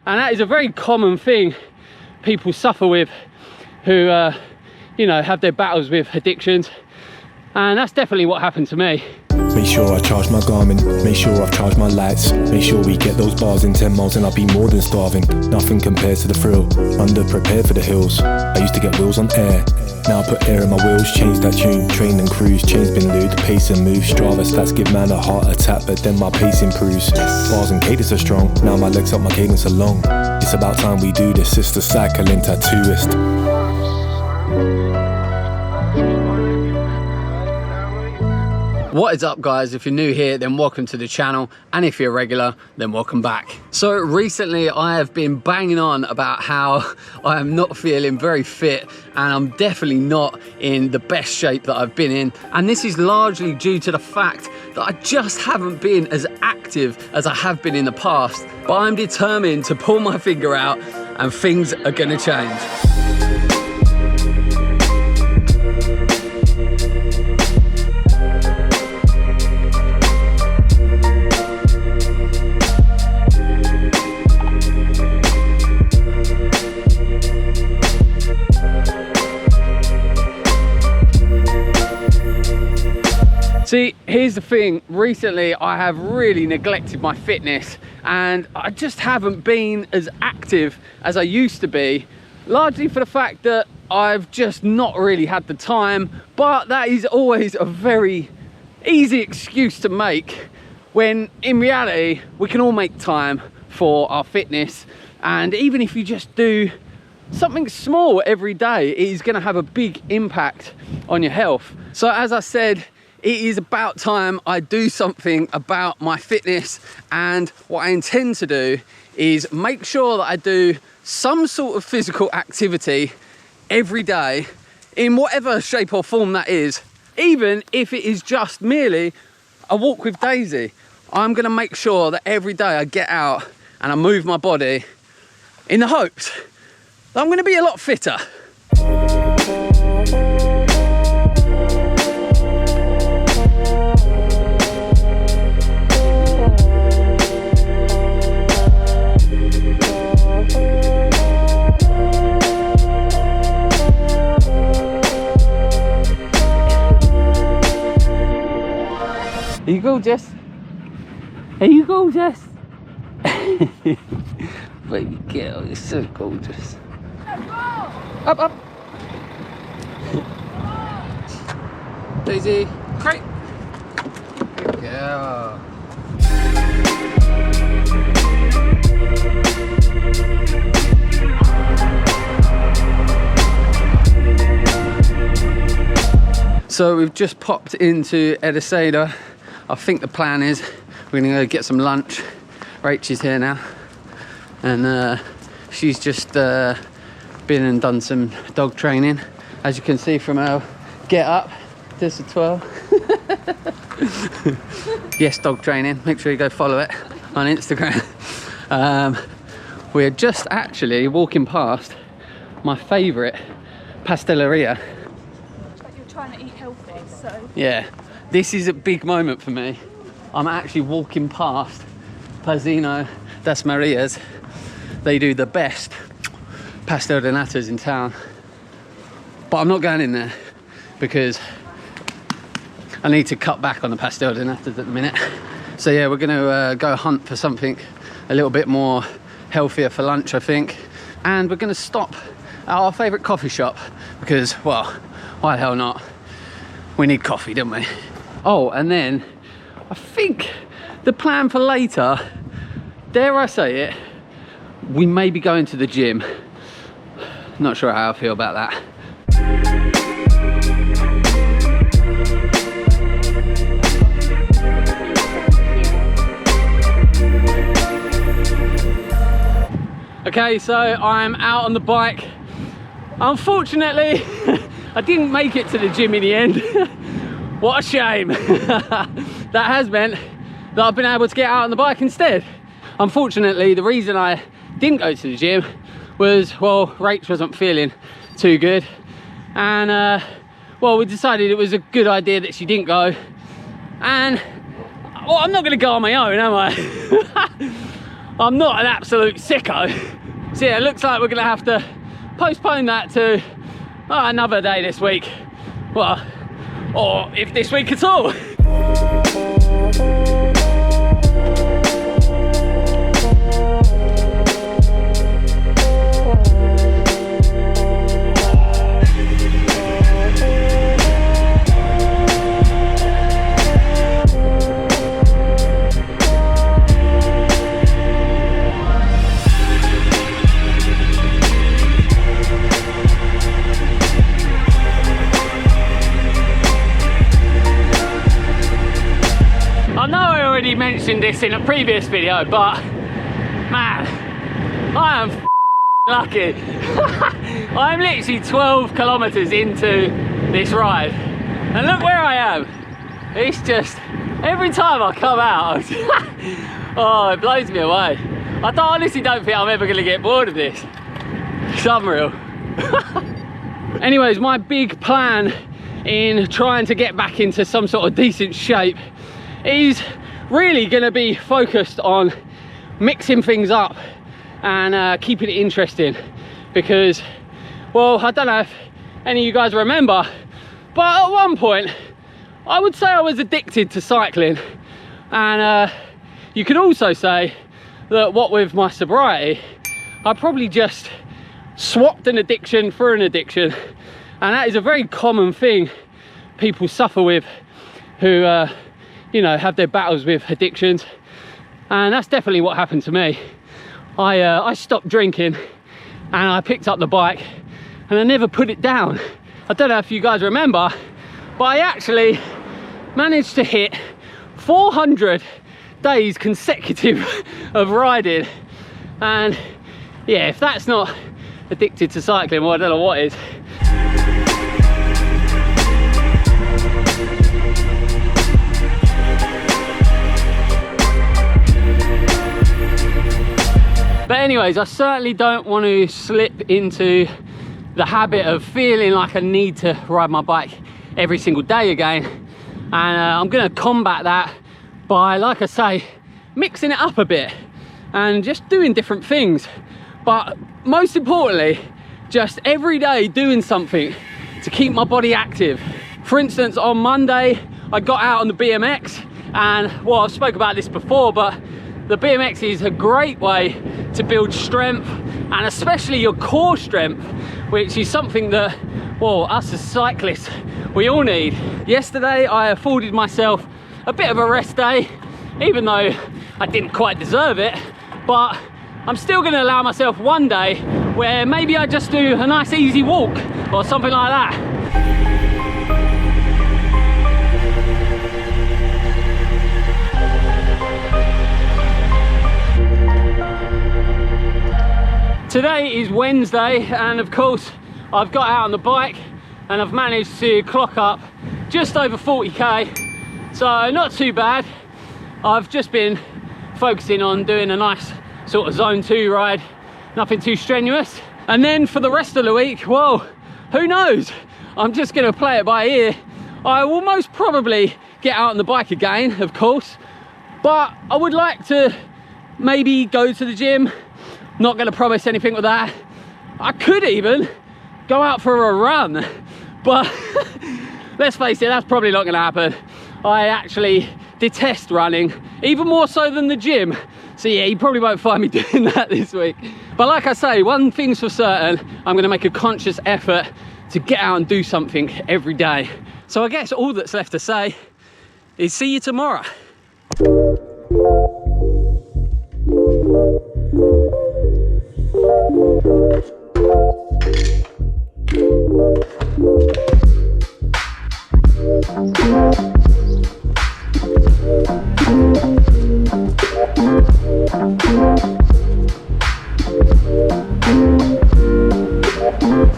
And that is a very common thing people suffer with who, you know, have their battles with addictions. And that's definitely what happened to me. Make sure I charge my Garmin, make sure I've charged my lights. Make sure we get those bars in 10 miles and I'll be more than starving. Nothing compares to the thrill, under-prepared for the hills. I used to get wheels on air, now I put air in my wheels. Change that tune, train and cruise, chains been lewd, pace and move. Strava stats give man a heart attack, but then my pace improves. Bars and cadence are strong, now my legs up, my cadence are long. It's about time we do this, it's the cycling tattooist. What is up, guys? If you're new here, then welcome to the channel, and if you're a regular, then welcome back. So recently I have been banging on about how I am not feeling very fit, and I'm definitely not in the best shape that I've been in, and this is largely due to the fact that I just haven't been as active as I have been in the past. But I'm determined to pull my finger out and things are gonna change. See, here's the thing, recently I have really neglected my fitness and I just haven't been as active as I used to be, largely for the fact that I've just not really had the time. But that is always a very easy excuse to make, when in reality we can all make time for our fitness, and even if you just do something small every day, it is going to have a big impact on your health. So as I said, it is about time I do something about my fitness, and what I intend to do is make sure that I do some sort of physical activity every day in whatever shape or form that is. Even if it is just merely a walk with Daisy, I'm going to make sure that every day I get out and I move my body in the hopes that I'm going to be a lot fitter. Here you go, Jess. Here you go, Jess. Baby girl, you're so gorgeous. Up, up. Daisy, great. Good girl. So we've just popped into Edisada. I think the plan is we're gonna go get some lunch. Rach is here now, and she's just been and done some dog training. As you can see from her get up, just a twirl. Yes, dog training. Make sure you go follow it on Instagram. We're just actually walking past my favourite pasteleria. You're trying to eat healthy, so yeah. This is a big moment for me. I'm actually walking past Pazzino das Marias. They do the best pastel de natas in town. But I'm not going in there because I need to cut back on the pastel de natas at the minute. So yeah, we're gonna go hunt for something a little bit more healthier for lunch, I think. And we're gonna stop at our favourite coffee shop because, well, why the hell not? We need coffee, don't we? Oh, and then I think the plan for later, dare I say it, we may be going to the gym. Not sure how I feel about that. Okay, so I'm out on the bike. Unfortunately, I didn't make it to the gym in the end. What a shame. That has meant that I've been able to get out on the bike instead. Unfortunately, the reason I didn't go to the gym was, well, Rach wasn't feeling too good, and well, we decided it was a good idea that she didn't go. And well, I'm not going to go on my own, am I? I'm not an absolute sicko. So yeah, it looks like we're gonna have to postpone that to another day this week. Well, or if this week at all. Mentioned this in a previous video, but man, I am lucky. I'm literally 12 kilometers into this ride and look where I am. It's just every time I come out oh, it blows me away. I honestly don't think I'm ever gonna get bored of this. It's unreal. Anyways, my big plan in trying to get back into some sort of decent shape is really going to be focused on mixing things up and keeping it interesting, because, well, I don't know if any of you guys remember, but at one point I would say I was addicted to cycling, and you could also say that what with my sobriety I probably just swapped an addiction for an addiction, and that is a very common thing people suffer with who you know, have their battles with addictions, and that's definitely what happened to me. I stopped drinking and I picked up the bike and I never put it down. I don't know if you guys remember, but I actually managed to hit 400 days consecutive of riding, and yeah, if that's not addicted to cycling, well, I don't know what is. But anyways, I certainly don't want to slip into the habit of feeling like I need to ride my bike every single day again. And I'm going to combat that by, like I say, mixing it up a bit and just doing different things. But most importantly, just every day doing something to keep my body active. For instance, on Monday, I got out on the BMX, and well, I've spoke about this before, but the BMX is a great way to build strength, and especially your core strength, which is something that, well, us as cyclists, we all need. Yesterday, I afforded myself a bit of a rest day, even though I didn't quite deserve it, but I'm still gonna allow myself one day where maybe I just do a nice easy walk or something like that. Today is Wednesday, and of course I've got out on the bike and I've managed to clock up just over 40k, so not too bad. I've just been focusing on doing a nice sort of zone 2 ride, nothing too strenuous. And then for the rest of the week, well, who knows? I'm just gonna play it by ear. I will most probably get out on the bike again, of course, but I would like to maybe go to the gym. Not going to promise anything with that. I could even go out for a run, but let's face it, that's probably not going to happen. I actually detest running, even more so than the gym. So yeah, you probably won't find me doing that this week. But like I say, one thing's for certain, I'm going to make a conscious effort to get out and do something every day. So I guess all that's left to say is see you tomorrow.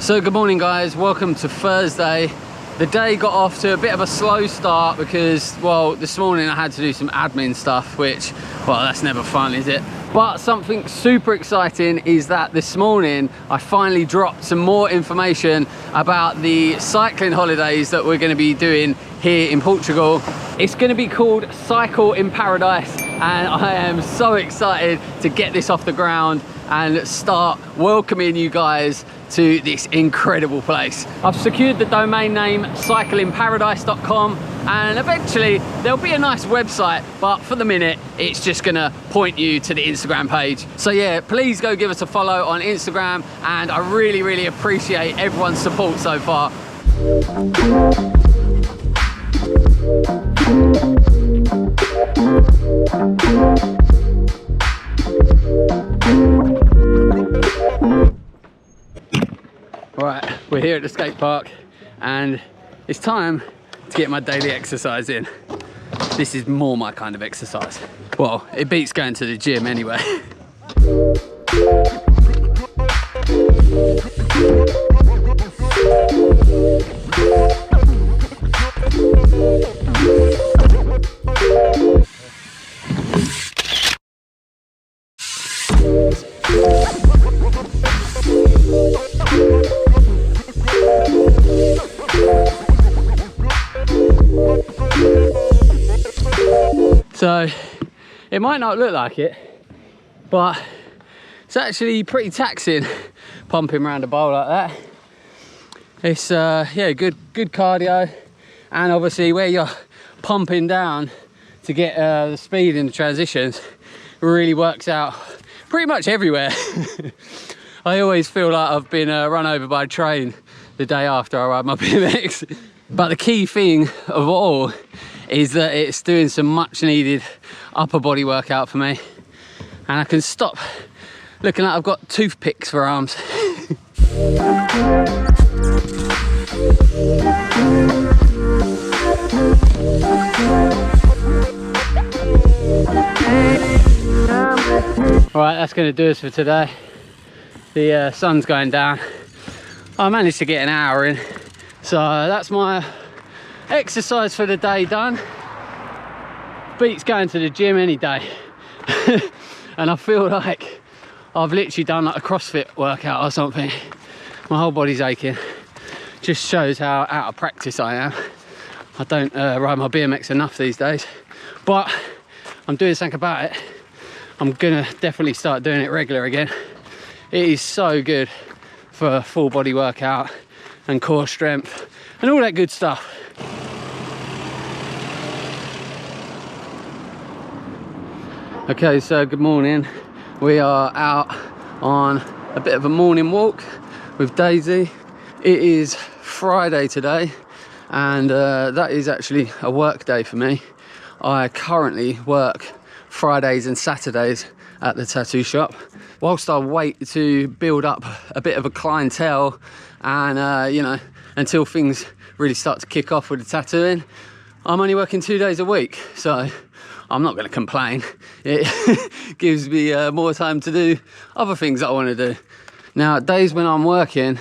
So good morning guys, welcome to Thursday. The day got off to a bit of a slow start because, well, this morning I had to do some admin stuff, which, well, that's never fun, is it? But something super exciting is that this morning I finally dropped some more information about the cycling holidays that we're going to be doing here in Portugal. It's going to be called Cycle in Paradise, and I am so excited to get this off the ground and start welcoming you guys to this incredible place. I've secured the domain name cycleinparadise.com, and eventually there'll be a nice website, but for the minute it's just gonna point you to the Instagram page. So yeah, please go give us a follow on Instagram, and I really appreciate everyone's support so far. Right, we're here at the skate park and it's time to get my daily exercise in. This is more my kind of exercise. Well, it beats going to the gym anyway. So it might not look like it, but it's actually pretty taxing pumping around a bowl like that. It's yeah, good cardio, and obviously where you're pumping down to get the speed in the transitions, it really works out pretty much everywhere. I always feel like I've been run over by a train the day after I ride my BMX. But the key thing of all is that it's doing some much needed upper body workout for me, and I can stop looking like I've got toothpicks for arms. Alright, that's going to do us for today. The sun's going down. I managed to get an hour in, so that's my exercise for the day done. Beats going to the gym any day. And I feel like I've literally done like a CrossFit workout or something. My whole body's aching. Just shows how out of practice I am. I don't ride my BMX enough these days, but I'm doing something about it. I'm gonna definitely start doing it regular again. It is so good for a full body workout and core strength and all that good stuff. Okay, so good morning. We are out on a bit of a morning walk with Daisy. It is Friday today, and that is actually a work day for me. I currently work Fridays and Saturdays at the tattoo shop, whilst I wait to build up a bit of a clientele and you know, until things really start to kick off with the tattooing. I'm only working 2 days a week, so I'm not going to complain. It gives me more time to do other things that I want to do. Now, days when I'm working,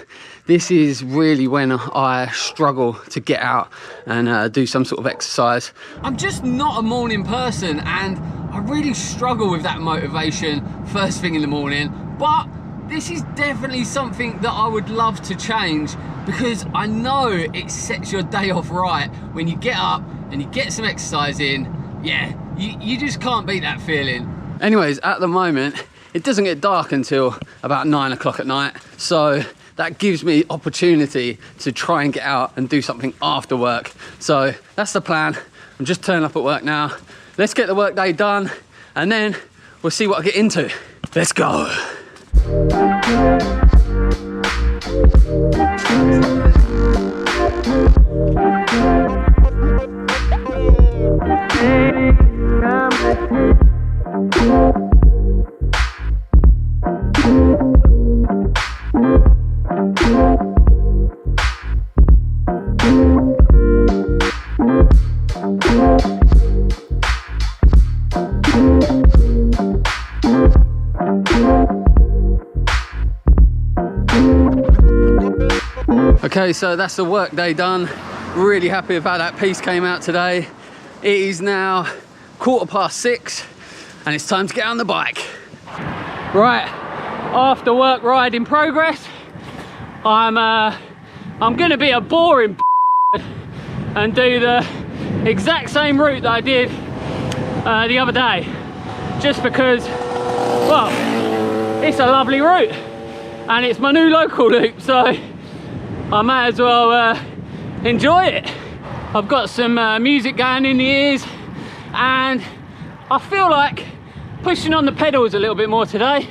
this is really when I struggle to get out and do some sort of exercise. I'm just not a morning person, and I really struggle with that motivation first thing in the morning. But this is definitely something that I would love to change, because I know it sets your day off right when you get up and you get some exercise in. Yeah, you just can't beat that feeling. Anyways, at the moment, it doesn't get dark until about 9 o'clock at night. So that gives me opportunity to try and get out and do something after work. So that's the plan. I'm just turning up at work now. Let's get the work day done, and then we'll see what I get into. Let's go. Okay, so that's the work day done. Really happy with how that piece came out today. It is now 6:15 and it's time to get on the bike. Right, after work ride in progress. I'm gonna be a boring and do the exact same route that I did the other day, just because, well, it's a lovely route and it's my new local loop, so I might as well enjoy it. I've got some music going in the ears, and I feel like pushing on the pedals a little bit more today.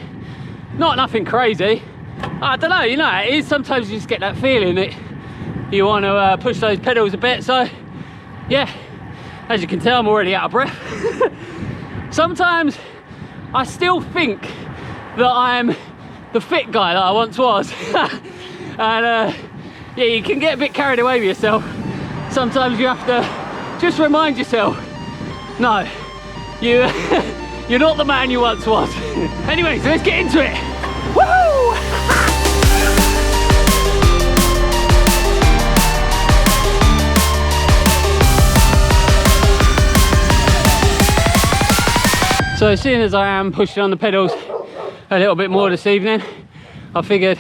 Not nothing crazy. I don't know, you know, it is sometimes you just get that feeling that you want to push those pedals a bit. So yeah, as you can tell, I'm already out of breath. Sometimes I still think that I'm the fit guy that I once was. And yeah, you can get a bit carried away with yourself. Sometimes you have to just remind yourself, no, you're not the man you once was. Anyway, so let's get into it. Woohoo! So seeing as I am pushing on the pedals a little bit more this evening, I figured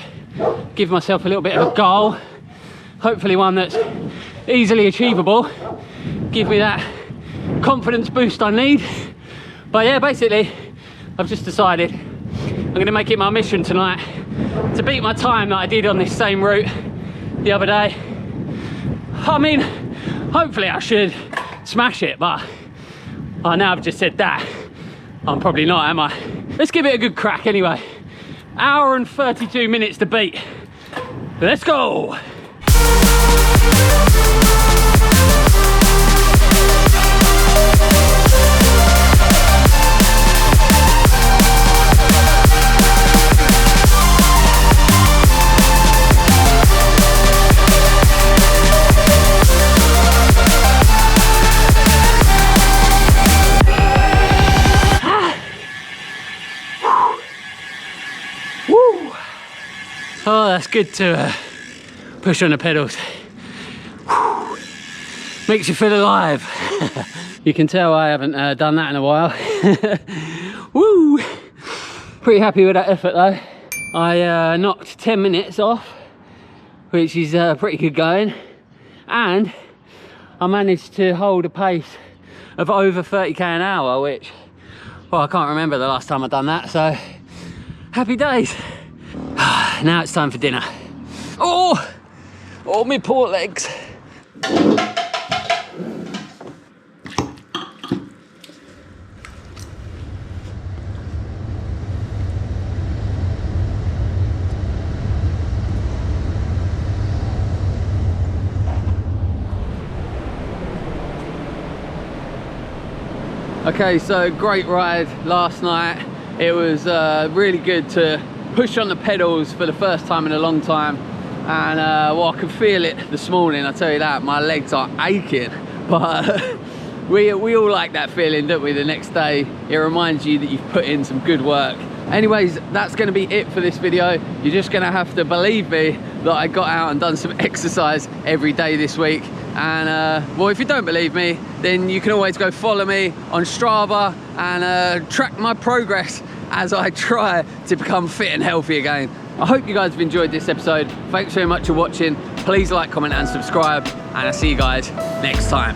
give myself a little bit of a goal, hopefully one that's easily achievable, give me that confidence boost I need. But yeah, basically I've just decided I'm going to make it my mission tonight to beat my time that I did on this same route the other day. I mean, hopefully I should smash it, but now I've just said that, I'm probably not, am I? Let's give it a good crack anyway. Hour and 32 minutes to beat. Let's go! Oh, that's good to push on the pedals. Whew. Makes you feel alive. You can tell I haven't done that in a while. Woo! Pretty happy with that effort though. I knocked 10 minutes off, which is pretty good going. And I managed to hold a pace of over 30k an hour, which, well, I can't remember the last time I've done that, so happy days. Now it's time for dinner. Oh, my poor legs. Okay, so great ride last night. It was really good to push on the pedals for the first time in a long time, and well, I could feel it this morning, I tell you that. My legs are aching, but we all like that feeling, don't we? The next day it reminds you that you've put in some good work. Anyways, that's going to be it for this video. You're just going to have to believe me that I got out and done some exercise every day this week. And well, if you don't believe me, then you can always go follow me on Strava and track my progress as I try to become fit and healthy again. I hope you guys have enjoyed this episode. Thanks very much for watching. Please like, comment and subscribe, and I'll see you guys next time.